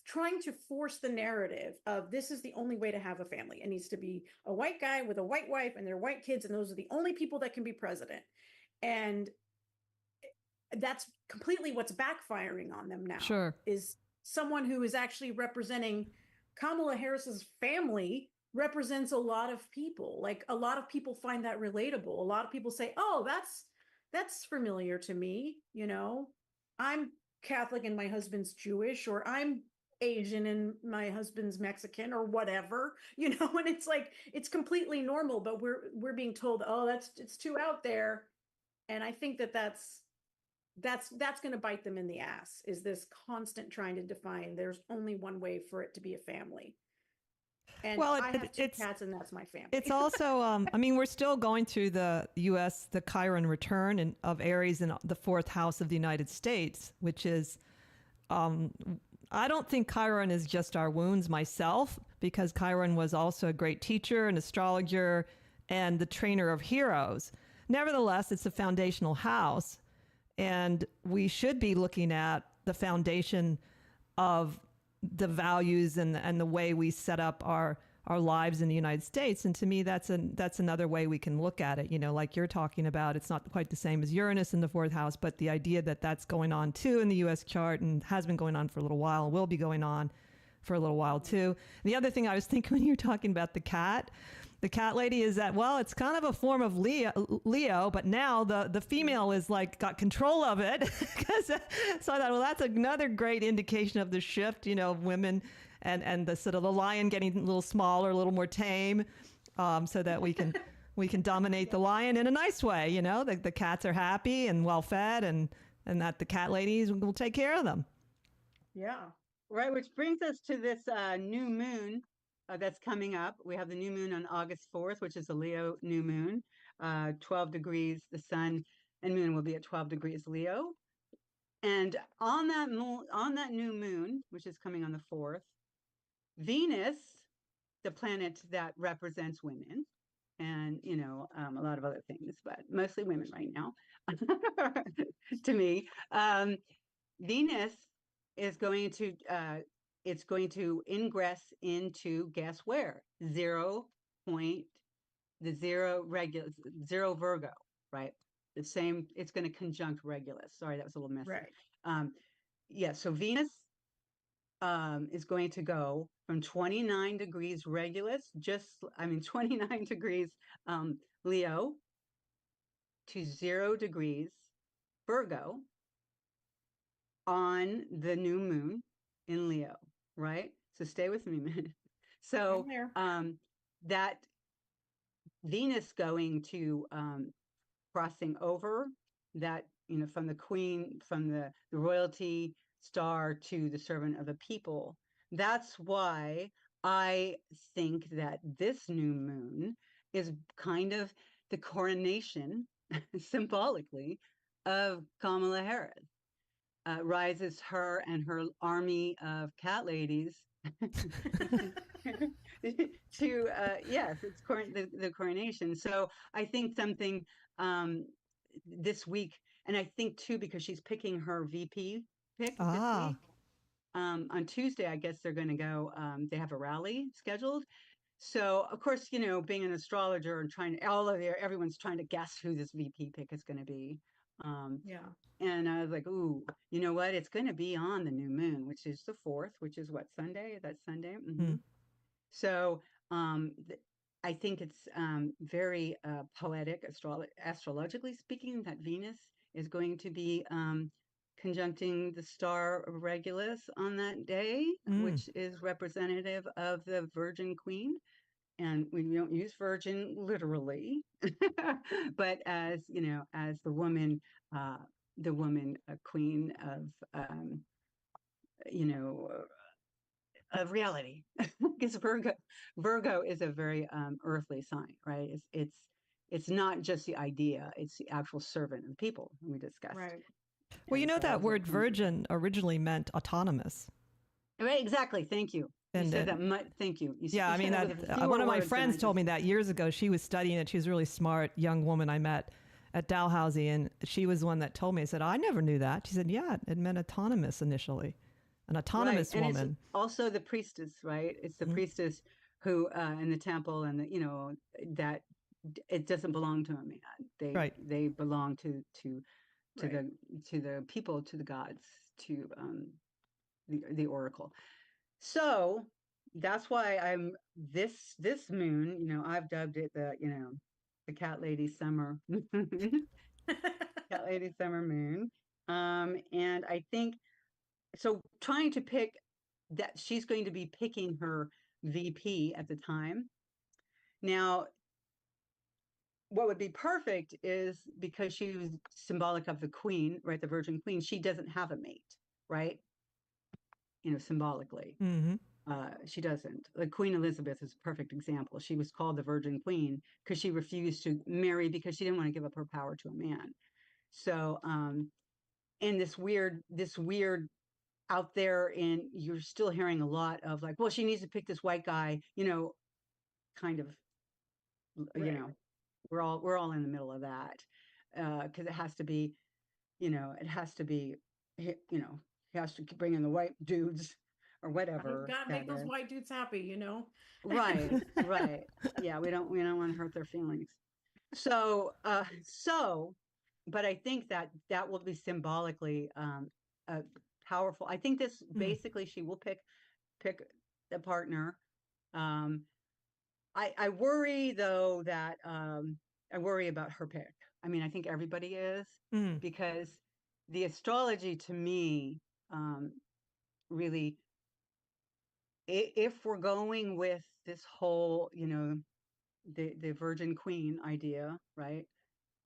trying to force the narrative of, this is the only way to have a family. It needs to be a white guy with a white wife and their white kids, and those are the only people that can be president. And that's completely what's backfiring on them now.
Sure.
Is someone who is actually representing Kamala Harris's family represents a lot of people. Like, a lot of people find that relatable. A lot of people say, oh, that's familiar to me. I'm Catholic and my husband's Jewish, or I'm Asian and my husband's Mexican or whatever, and it's like it's completely normal, but we're being told, oh, it's too out there. And I think that's going to bite them in the ass, is this constant trying to define there's only one way for it to be a family. And
Well,
I have two cats, and that's my family.
It's also, I mean, we're still going through the U.S., the Chiron return of Aries in the fourth house of the United States, which is, I don't think Chiron is just our wounds myself, because Chiron was also a great teacher, an astrologer, and the trainer of heroes. Nevertheless, it's a foundational house, and we should be looking at the foundation of the values and the way we set up our lives in the United States. And to me, that's another way we can look at it. Like you're talking about, it's not quite the same as Uranus in the fourth house, but the idea that that's going on too in the U.S. chart and has been going on for a little while, will be going on for a little while too. And the other thing I was thinking when you were talking about the cat lady is that, well, it's kind of a form of Leo, but now the female is like got control of it. So I thought, well, that's another great indication of the shift, of women and the sort of the lion getting a little smaller, a little more tame, so that we can dominate the lion in a nice way. The cats are happy and well fed, and that the cat ladies will take care of them.
Yeah. Right. Which brings us to this new moon that's coming up. We have the new moon on August 4th, which is a Leo new moon, 12 degrees. The sun and moon will be at 12 degrees Leo. And on that new moon, which is coming on the 4th, Venus, the planet that represents women, and a lot of other things, but mostly women right now, to me, Venus is going to it's going to ingress into, guess where? Zero Virgo, right? The same, it's going to conjunct Regulus. Sorry, that was a little messy.
Right.
So Venus is going to go from 29 degrees Regulus, 29 degrees Leo, to 0 degrees Virgo on the new moon in Leo, right? So stay with me a minute. So that Venus going to crossing over that, from the queen, from the royalty star to the servant of the people. That's why I think that this new moon is kind of the coronation, symbolically, of Kamala Harris. Rises her and her army of cat ladies to yes, it's the coronation. So I think something this week, and I think too, because she's picking her VP pick this week. On Tuesday, I guess they're going to go. They have a rally scheduled. So of course, being an astrologer and everyone's trying to guess who this VP pick is going to be. And I was like, ooh, you know what? It's going to be on the new moon, which is the 4th, which is what, Sunday? That's Sunday. Mm-hmm. So I think it's very poetic, astrologically speaking, that Venus is going to be conjuncting the star Regulus on that day, which is representative of the Virgin Queen. And we don't use virgin literally, but as as the woman queen of of reality, because Virgo is a very earthly sign, right? It's not just the idea; it's the actual servant of the people we discussed.
Right.
Well, that word virgin originally meant autonomous.
Right. Exactly. Thank you. You said that. Thank you.
I mean, one of my friends told me that years ago. She was studying it. She was a really smart young woman I met at Dalhousie, and she was the one that told me. I said, I never knew that. She said, yeah, it meant autonomous initially, an autonomous woman. And
it's also the priestess, right? It's the priestess who in the temple, and that it doesn't belong to a man. They belong to the people, to the gods, to the oracle. So that's why I'm this moon, I've dubbed it the cat lady summer, cat lady summer moon. And I think, so trying to pick that she's going to be picking her VP at the time. Now, what would be perfect is because she was symbolic of the queen, right? The Virgin Queen, she doesn't have a mate, right? Symbolically.
Mm-hmm.
She doesn't. Like Queen Elizabeth is a perfect example. She was called the Virgin Queen because she refused to marry because she didn't want to give up her power to a man. So, and this weird out there, and you're still hearing a lot of like, well, she needs to pick this white guy, kind of,
Right.
we're all in the middle of that, because it has to be, it has to be, he has to bring in the white dudes or whatever.
Gotta make those white dudes happy,
Right, right. Yeah, we don't want to hurt their feelings. So, but I think that will be symbolically powerful. I think this basically she will pick a partner. I worry though that I worry about her pick. I mean, I think everybody is, because the astrology to me, really, if we're going with this whole, the Virgin Queen idea, right?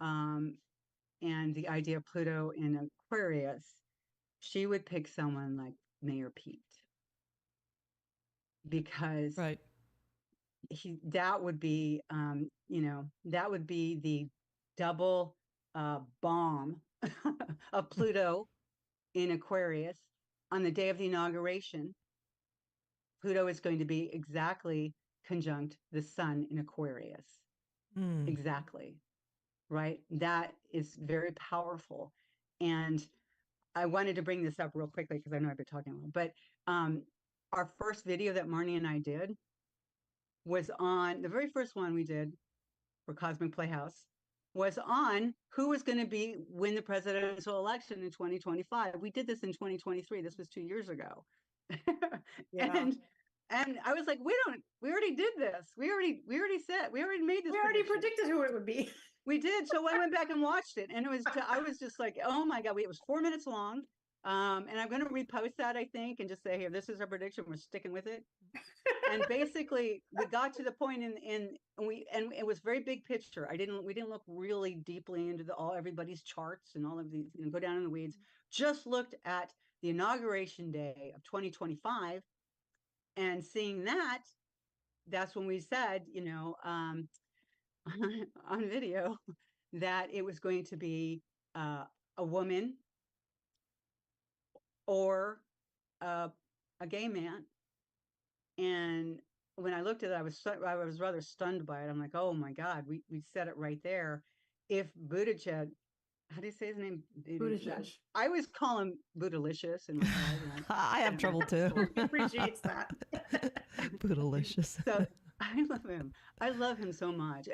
And the idea of Pluto in Aquarius, she would pick someone like Mayor Pete, because
Right.
that would be, that would be the double bomb of Pluto in Aquarius on the day of the inauguration. Pluto is going to be exactly conjunct the sun in Aquarius. Exactly. Right? That is very powerful. And I wanted to bring this up real quickly because I know I've been talking a lot, but our first video that Marnie and I did was on, the very first one we did for Cosmic Playhouse was on who was going to win the presidential election in 2025. We did this in 2023. This was 2 years ago.
Yeah.
And I was like, we already did this. We already made this.
We already predicted who it would be.
We did. So I went back and watched it, and I was just like, oh my God, it was 4 minutes long. And I'm going to repost that, I think, and just say, here, this is our prediction. We're sticking with it. And basically we got to the point and it was very big picture. We didn't look really deeply into everybody's charts and all of these, go down in the weeds, just looked at the inauguration day of 2025 and seeing that's when we said, on video, that it was going to be a woman or a gay man. And when I looked at it, I was rather stunned by it. I'm like, oh my God, we said it right there. If Buttigieg, how do you say his name?
Buttigieg.
I always call him Bootylicious in my head.
I have trouble too.
He appreciates that.
Bootylicious.
So I love him. I love him so much.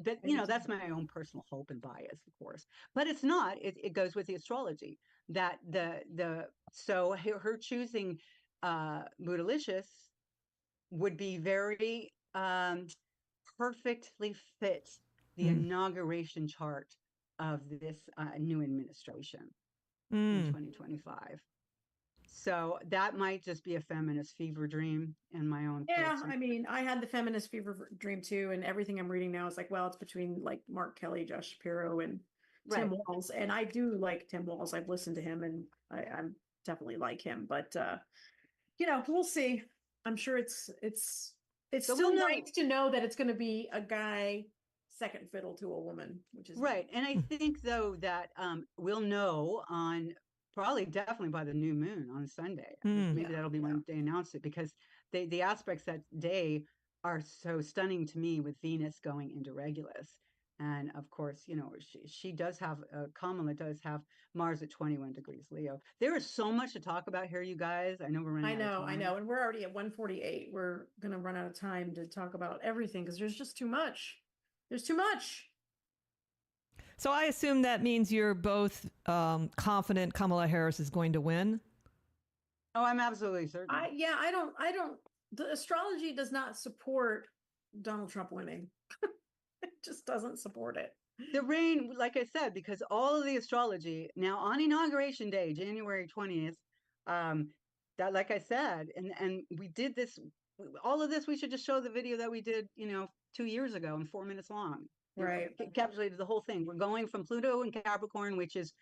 But that's my own personal hope and bias, of course. But it's not. It goes with the astrology that so her choosing Bootylicious would be very perfectly fit the inauguration chart of this new administration in 2025. So that might just be a feminist fever dream in my own.
Yeah,
person.
I mean, I had the feminist fever dream too, and everything I'm reading now is like, well, it's between like Mark Kelly, Josh Shapiro, and Tim Walz, and I do like Tim Walz. I've listened to him, and I'm definitely like him. But we'll see. I'm sure it's so still nice to know that it's going to be a guy second fiddle to a woman, which is
right. And I think though that we'll know on definitely by the new moon on Sunday. Maybe that'll be when they announce it, because the aspects that day are so stunning to me, with Venus going into Regulus. And of course, she does have, Kamala does have Mars at 21 degrees Leo. There is so much to talk about here, you guys. I know we're running out of time.
I know. And we're already at 1:48. We're going to run out of time to talk about everything because there's just too much. There's too much.
So I assume that means you're both confident Kamala Harris is going to win?
Oh, I'm absolutely certain.
I don't, the astrology does not support Donald Trump winning. It just doesn't support it.
The rain, like I said, because all of the astrology now on inauguration day, January 20th, that, like I said, and we did this, all of this, we should just show the video that we did, 2 years ago and 4 minutes long.
Right.
It encapsulated the whole thing. We're going from Pluto and Capricorn, which is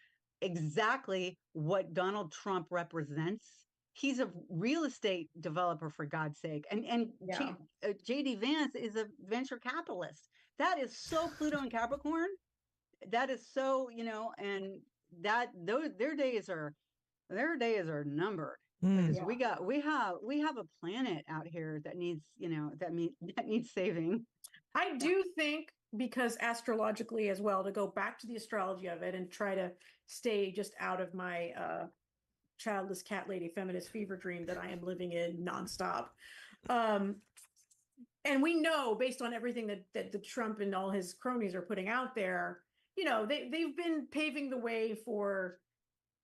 exactly what Donald Trump represents. He's a real estate developer, for God's sake. And
Yeah.
JD Vance is a venture capitalist. That is so Pluto and Capricorn. That is so, and that their days are numbered. Because
Mm.
we have a planet out here that needs, that needs saving.
I do think, because astrologically as well, to go back to the astrology of it and try to stay just out of my childless cat lady feminist fever dream that I am living in nonstop. And we know, based on everything that the Trump and all his cronies are putting out there, they've been paving the way for,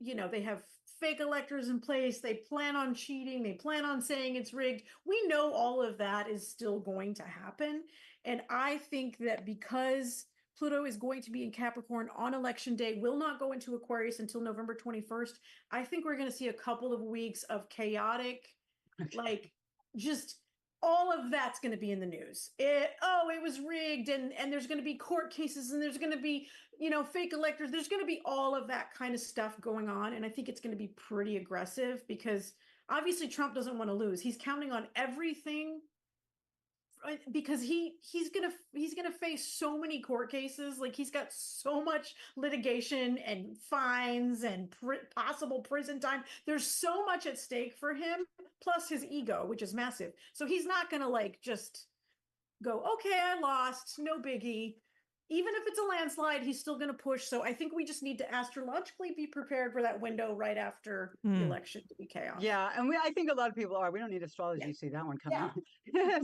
they have fake electors in place. They plan on cheating. They plan on saying it's rigged. We know all of that is still going to happen. And I think that because Pluto is going to be in Capricorn on election day, will not go into Aquarius until November 21st. I think we're going to see a couple of weeks of chaotic, like, just all of that's going to be in the news. It was rigged, and there's going to be court cases, and there's going to be, fake electors. There's going to be all of that kind of stuff going on. And I think it's going to be pretty aggressive, because obviously Trump doesn't want to lose. He's counting on everything, because he's gonna face so many court cases. Like, he's got so much litigation and fines and possible prison time. There's so much at stake for him, plus his ego, which is massive. So he's not gonna just go, okay, I lost, no biggie. Even if it's a landslide, he's still going to push. So I think we just need to astrologically be prepared for that window right after the election to be chaos.
Yeah, and I think a lot of people are. We don't need astrology to see that one coming.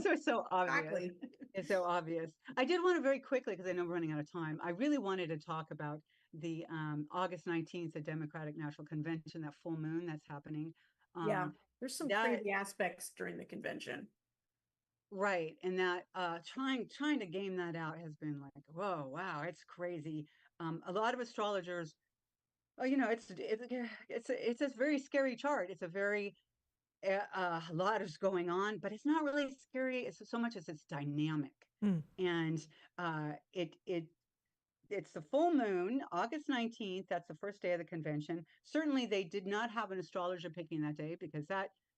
So it's so obvious.
Exactly.
It's so obvious. I did want to very quickly, because I know we're running out of time, I really wanted to talk about the August 19th, the Democratic National Convention, that full moon that's happening.
There's some crazy aspects during the convention.
Right. And that trying to game that out has been like, whoa, wow, it's crazy. A lot of astrologers, it's a very scary chart. It's a very a lot is going on, but it's not really scary. It's so much as it's dynamic. And it's the full moon, August 19th. That's the first day of the convention. Certainly, they did not have an astrologer picking that day, because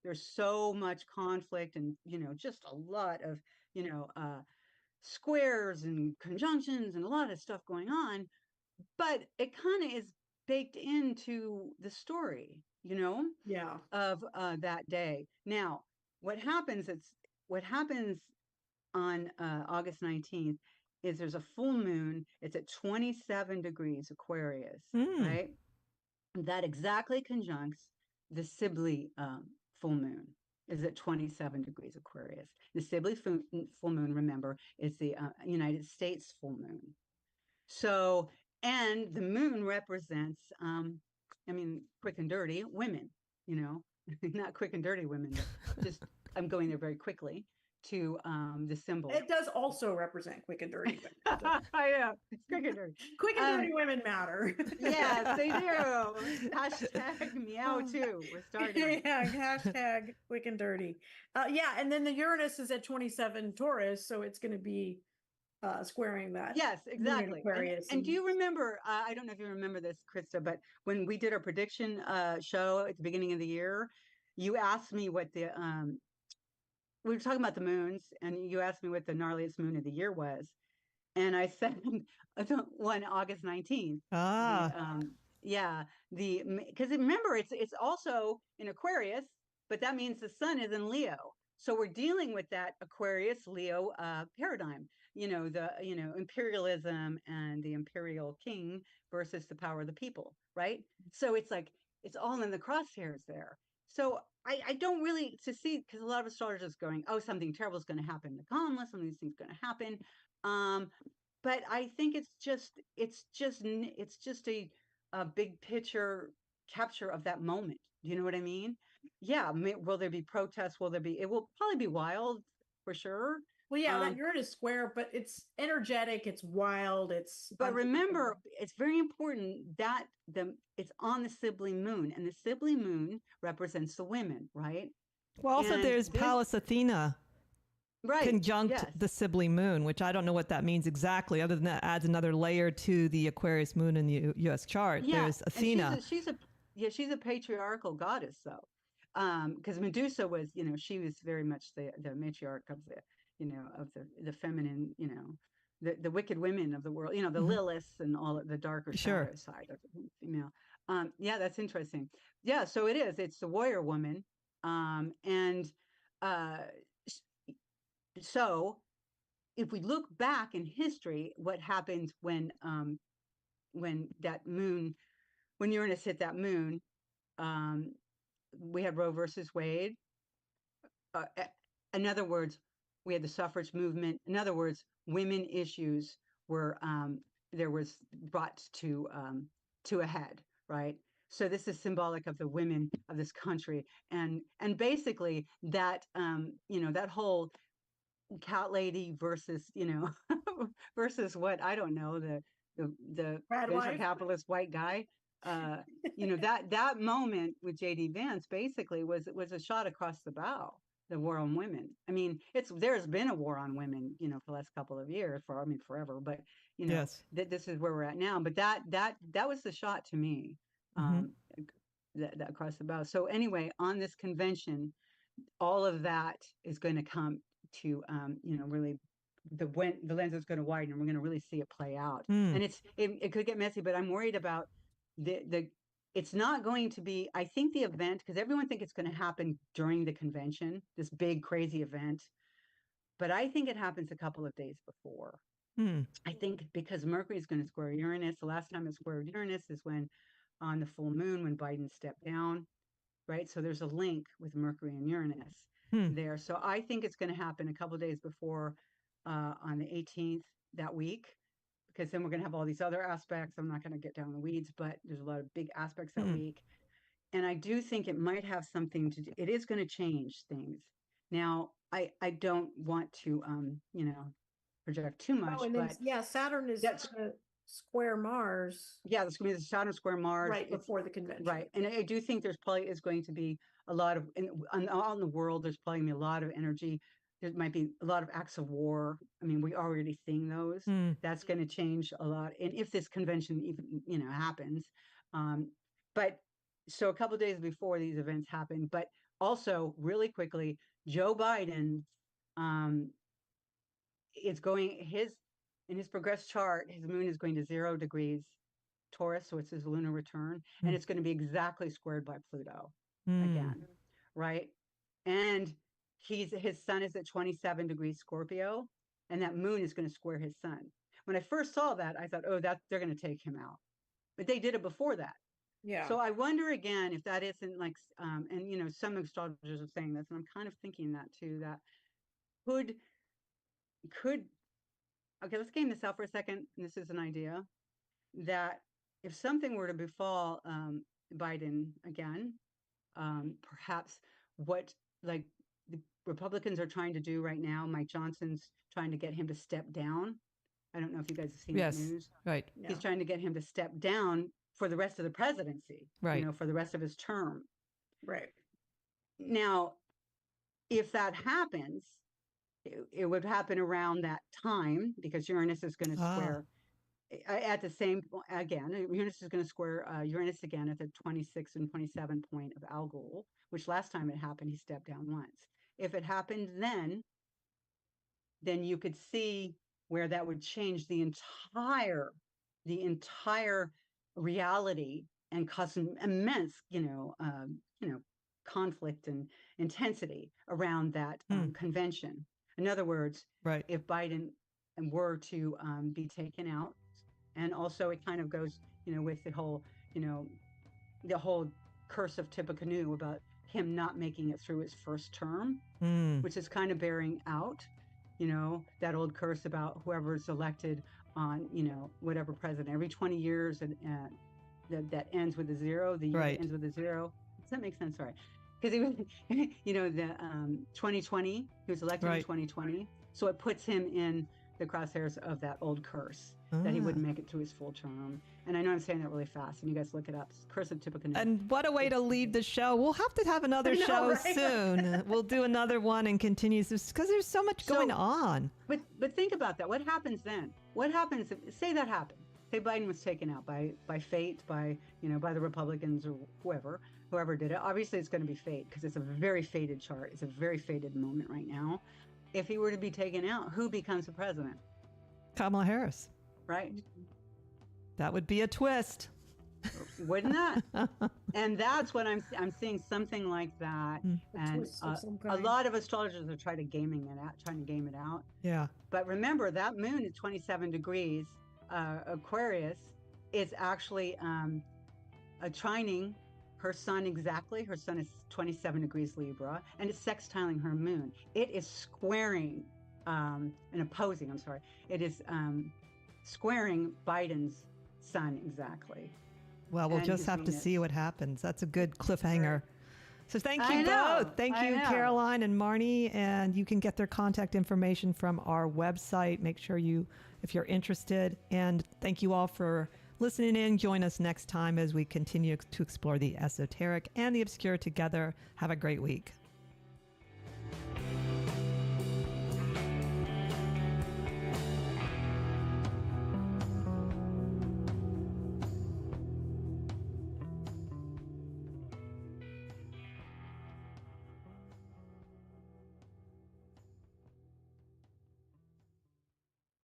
there's so much conflict and, just a lot of, squares and conjunctions and a lot of stuff going on. But it kind of is baked into the story, of that day. Now, what happens on August 19th is there's a full moon. It's at 27 degrees Aquarius, right? That exactly conjuncts the Sibley full moon is at 27 degrees Aquarius. The Sibley full moon, remember, is the United States full moon. So, and the moon represents, quick and dirty women, not quick and dirty women, but just, I'm going there very quickly to the symbol.
It does also represent quick and dirty women.
Yeah, it's quick and dirty.
Quick and dirty women matter.
Yes, they do. Hashtag meow too. We're starting.
Yeah, hashtag quick and dirty. And then the Uranus is at 27 Taurus, so it's going to be squaring that.
Yes, exactly.
Aquarius.
And do you remember, I don't know if you remember this, Krista, but when we did our prediction show at the beginning of the year, you asked me what the we were talking about the moons, and you asked me what the gnarliest moon of the year was. And I said, one August 19th. Because remember, it's also in Aquarius, but that means the sun is in Leo. So we're dealing with that Aquarius Leo paradigm, imperialism and the imperial king versus the power of the people, right? So it's like, it's all in the crosshairs there. So I don't really to see, because a lot of astrologers going, oh, something terrible is going to happen to Kamala, some of these things going to happen. But I think it's just a big picture capture of that moment. Do you know what I mean? Yeah. Will there be protests? It will probably be wild for sure.
Well, yeah, that Uranus square, but it's energetic, it's wild, it's
But remember, it's very important that it's on the sibling moon, and the sibling moon represents the women, right?
Well, also
And
there's Pallas Athena
right,
conjunct
yes.
the sibling moon, which I don't know what that means exactly, other than that adds another layer to the Aquarius moon in the U.S. chart.
Yeah,
There's Athena.
and she's a patriarchal goddess, though, because Medusa was, she was very much the matriarch of the feminine, the wicked women of the world, the Liliths and all of the darker shadow side of the female. Yeah, that's interesting. Yeah, so it's the warrior woman, and so if we look back in history, what happens when that moon, when Uranus hit that moon, we had Roe versus Wade. In other words, we had the suffrage movement. In other words, women issues were there was brought to a head, right? So this is symbolic of the women of this country, and basically that that whole cat lady versus versus what, I don't know, the venture capitalist white guy, that moment with JD Vance basically was a shot across the bow, the war on women. I mean, there's been a war on women, for the last couple of years, forever, but
Yes.
this is where we're at now. But that was the shot to me, that across the bow. So anyway, on this convention, all of that is going to come to really the lens is going to widen, and we're going to really see it play out. And it could get messy, but I'm worried about it's not going to be, I think, the event, because everyone thinks it's going to happen during the convention, this big crazy event, but I think it happens a couple of days before. I think because Mercury is going to square Uranus. The last time it squared Uranus is when, on the full moon, when Biden stepped down, right? So there's a link with Mercury and Uranus there. So I think it's going to happen a couple of days before, on the 18th that week, because then we're going to have all these other aspects. I'm not going to get down the weeds, but there's a lot of big aspects that week. And I do think it might have something to do. It is going to change things. Now, I don't want to, project too much.
And then, Saturn is square Mars.
Yeah, there's going to be the Saturn square Mars.
Right before the convention.
Right. And I do think there's probably is going to be a lot of, on the world, there's probably going to be a lot of energy. There might be a lot of acts of war. I mean, we're already seeing those. That's going to change a lot. And if this convention even, happens. But so a couple of days before these events happen, but also really quickly, Joe Biden, it's going, in his progressed chart, his moon is going to 0 degrees Taurus, so it's his lunar return, and it's going to be exactly squared by Pluto again, right? And his sun is at 27 degrees Scorpio, and that moon is going to square his sun. When I first saw that, I thought, oh, they're going to take him out. But they did it before that.
Yeah.
So I wonder again if that isn't like, and some astrologers are saying this, and I'm kind of thinking that too, that could okay, let's game this out for a second. And this is an idea that if something were to befall Biden again, perhaps what like the Republicans are trying to do right now, Mike Johnson's trying to get him to step down. I don't know if you guys have seen the news.
Right.
He's trying to get him to step down for the rest of the presidency,
right?
For the rest of his term.
Right.
Now, if that happens, it would happen around that time, because Uranus is going to square at the same, again, Uranus is going to square Uranus again at the 26 and 27 point of Algol, which last time it happened, he stepped down once. If it happened then you could see where that would change the entire reality and cause an immense, conflict and intensity around that convention. In other words,
right,
if Biden were to be taken out, and also it kind of goes, with the whole curse of Tippecanoe about him not making it through his first term, which is kind of bearing out, that old curse about whoever's elected on, whatever president every 20 years, and that ends with a 0. The year ends with a 0. Does that make sense? Sorry. Because he was, the 2020, he was elected in 2020. So it puts him in the crosshairs of that old curse that he wouldn't make it through his full term. And I know I'm saying that really fast, and you guys look it up. Curse of Tippecanoe.
And what a way to leave the show. We'll have to have another show
right?
soon. We'll do another one and continue this because there's so much going on.
But think about that. What happens then? What happens if, say that happened? Say Biden was taken out by fate, by the Republicans or whoever did it. Obviously, it's going to be fate because it's a very fated chart. It's a very fated moment right now. If he were to be taken out, who becomes the president?
Kamala Harris.
Right?
That would be a twist.
Wouldn't that? And that's what I'm seeing, something like that. And a lot of astrologers are trying to game it out.
Yeah.
But remember, that moon is 27 degrees Aquarius is actually trining her sun exactly. Her sun is 27 degrees Libra, and it's sextiling her moon. It is squaring and opposing. I'm sorry. It is squaring Biden's sun exactly.
Well, we'll just have to see what happens. That's a good cliffhanger. Right. So thank you both. Thank you, Caroline and Marnie. And you can get their contact information from our website. Make sure if you're interested. And thank you all for listening in. Join us next time as we continue to explore the esoteric and the obscure together. Have a great week.